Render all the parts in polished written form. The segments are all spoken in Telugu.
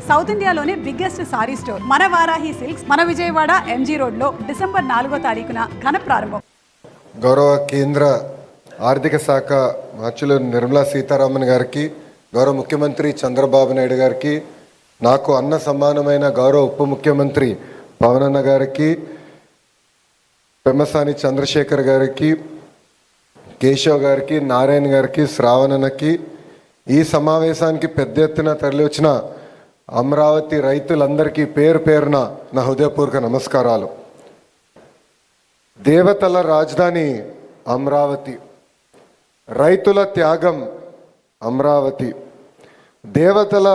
సౌత్ ఇండియాలోనే బిగ్గెస్ట్ సారీ స్టోర్ మన వారాహి సిల్క్స్ మన విజయవాడ ఎంజీ రోడ్ లో డిసెంబర్ 4వ తారీఖున ఘన ప్రారంభం. గౌరవ కేంద్ర ఆర్థిక శాఖ మంత్రులు నిర్మలా సీతారామన్ గారికి, గౌరవ ముఖ్యమంత్రి చంద్రబాబు నాయుడు గారికి, నాకు అన్న సమానమైన గౌరవ ఉప ముఖ్యమంత్రి పవనన్న గారికి, పెమ్మసాని చంద్రశేఖర్ గారికి, కేశవ్ గారికి, నారాయణ గారికి, శ్రావణన్నకి, ఈ సమావేశానికి పెద్ద ఎత్తున తరలివచ్చిన అమరావతి రైతులందరికీ పేరు పేరున నా హృదయపూర్వక నమస్కారాలు. దేవతల రాజధాని అమరావతి, రైతుల త్యాగం అమరావతి. దేవతల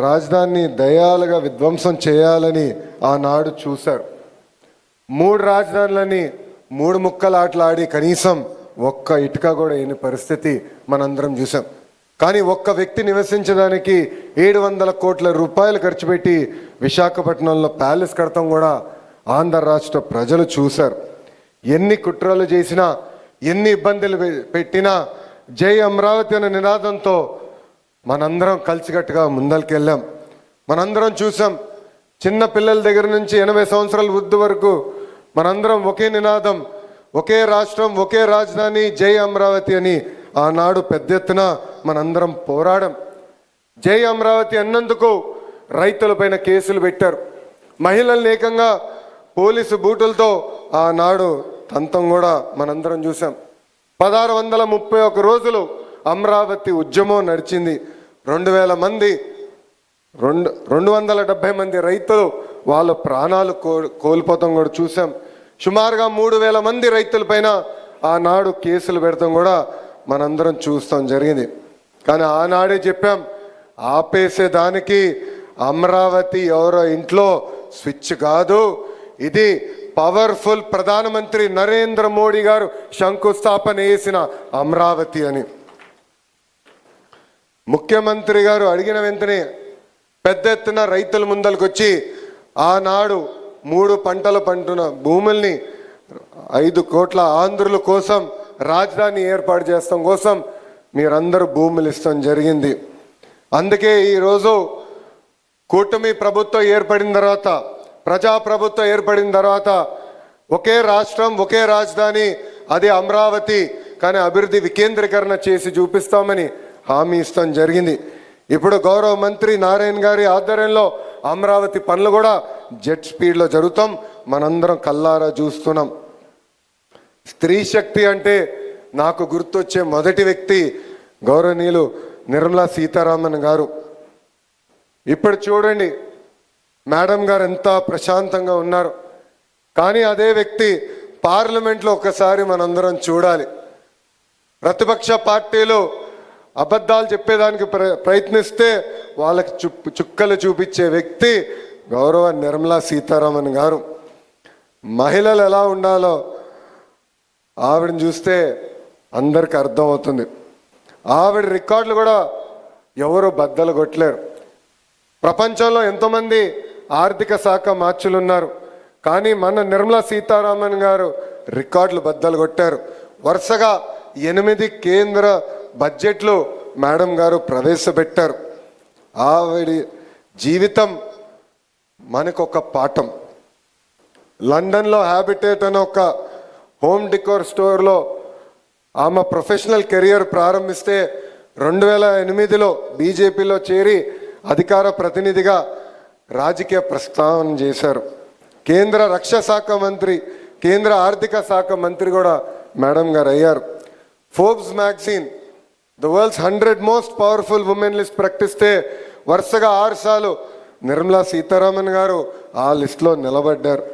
రాజధానిని దయాలుగా విధ్వంసం చేయాలని ఆనాడు చూశారు. 3 రాజధానులని 3 ముక్కలాటలాడి కనీసం ఒక్క ఇటుక కూడా అయిన పరిస్థితి మనందరం చూసాం. కానీ ఒక్క వ్యక్తి నివసించడానికి 700 కోట్ల రూపాయలు ఖర్చు పెట్టి విశాఖపట్నంలో ప్యాలెస్ కడతాం కూడా ఆంధ్ర రాష్ట్ర ప్రజలు చూశారు. ఎన్ని కుట్రలు చేసినా, ఎన్ని ఇబ్బందులు పెట్టినా జై అమరావతి అనే నినాదంతో మనందరం కలిసికట్టుగా ముందరికెళ్ళాం. మనందరం చూసాం, చిన్న పిల్లల దగ్గర నుంచి 80 సంవత్సరాల వృద్ధి వరకు మనందరం ఒకే నినాదం, ఒకే రాష్ట్రం, ఒకే రాజధాని, జై అమరావతి అని ఆనాడు పెద్ద ఎత్తున మనందరం పోరాడం. జై అమరావతి అన్నందుకు రైతులపైన కేసులు పెట్టారు. మహిళలను ఏకంగా పోలీసు బూటులతో ఆనాడు తంతం కూడా మనందరం చూసాం. 1631 రోజులు అమరావతి ఉద్యమం నడిచింది. 2000 మంది 270 మంది రైతులు వాళ్ళ ప్రాణాలు కోల్పోతాం కూడా చూసాం. సుమారుగా 3000 మంది రైతులపైన ఆనాడు కేసులు పెడతాం కూడా మనందరం చూస్తాం జరిగింది. కానీ ఆనాడే చెప్పాం, ఆపేసేదానికి అమరావతి ఎవరో ఇంట్లో స్విచ్ కాదు, ఇది పవర్ఫుల్ ప్రధానమంత్రి నరేంద్ర మోడీ గారు శంకుస్థాపన చేసిన అమరావతి అని. ముఖ్యమంత్రి గారు అడిగిన వెంటనే పెద్ద ఎత్తున రైతుల ముందరికి వచ్చి ఆనాడు 3 పంటలు పంటున్న భూముల్ని 5 కోట్ల ఆంధ్రుల కోసం రాజధాని ఏర్పాటు చేస్తాం కోసం మీరందరూ భూములు ఇస్తాం జరిగింది. అందుకే ఈరోజు కూటమి ప్రభుత్వం ఏర్పడిన తర్వాత, ప్రజాప్రభుత్వం ఏర్పడిన తర్వాత ఒకే రాష్ట్రం, ఒకే రాజధాని, అది అమరావతి, కానీ అభివృద్ధి వికేంద్రీకరణ చేసి చూపిస్తామని హామీ ఇస్తాం జరిగింది. ఇప్పుడు గౌరవ మంత్రి నారాయణ గారి ఆధ్వర్యంలో అమరావతి పనులు కూడా జెట్ స్పీడ్లో జరుగుతాం, మనందరం కల్లారా చూస్తున్నాం. స్త్రీ శక్తి అంటే నాకు గుర్తొచ్చే మొదటి వ్యక్తి గౌరవనీయులు నిర్మలా సీతారామన్ గారు. ఇప్పుడు చూడండి మేడం గారు ఎంత ప్రశాంతంగా ఉన్నారు. కానీ అదే వ్యక్తి పార్లమెంట్లో ఒకసారి మనందరం చూడాలి. ప్రతిపక్ష పార్టీలు అబద్ధాలు చెప్పేదానికి ప్రయత్నిస్తే వాళ్ళకి చుక్కలు చూపించే వ్యక్తి గౌరవ నిర్మలా సీతారామన్ గారు. మహిళలు ఎలా ఉండాలో ఆవిడని చూస్తే అందరికి అర్థమవుతుంది. ఆవిడ రికార్డులు కూడా ఎవరు బద్దలు కొట్టలేరు. ప్రపంచంలో ఎంతోమంది ఆర్థిక శాఖ మార్చులు ఉన్నారు, కానీ మన నిర్మలా సీతారామన్ గారు రికార్డులు బద్దలు కొట్టారు. వరుసగా 8 కేంద్ర బడ్జెట్లు మేడం గారు ప్రవేశపెట్టారు. ఆవిడ జీవితం మనకొక పాఠం. లండన్లో హ్యాబిటేట్ అనే ఒక హోమ్ డెకోర్ స్టోర్లో ఆమె ప్రొఫెషనల్ కెరియర్ ప్రారంభిస్తే 2008లో బీజేపీలో చేరి అధికార ప్రతినిధిగా రాజకీయ ప్రస్థానం చేశారు. కేంద్ర రక్షణ శాఖ మంత్రి, కేంద్ర ఆర్థిక శాఖ మంత్రి కూడా మేడం గారు అయ్యారు. Forbes magazine the world's 100 most powerful women list ప్రకటిస్తే వరుసగా 6 సార్లు నిర్మలా సీతారామన్ గారు ఆ లిస్టులో నిలబడ్డారు.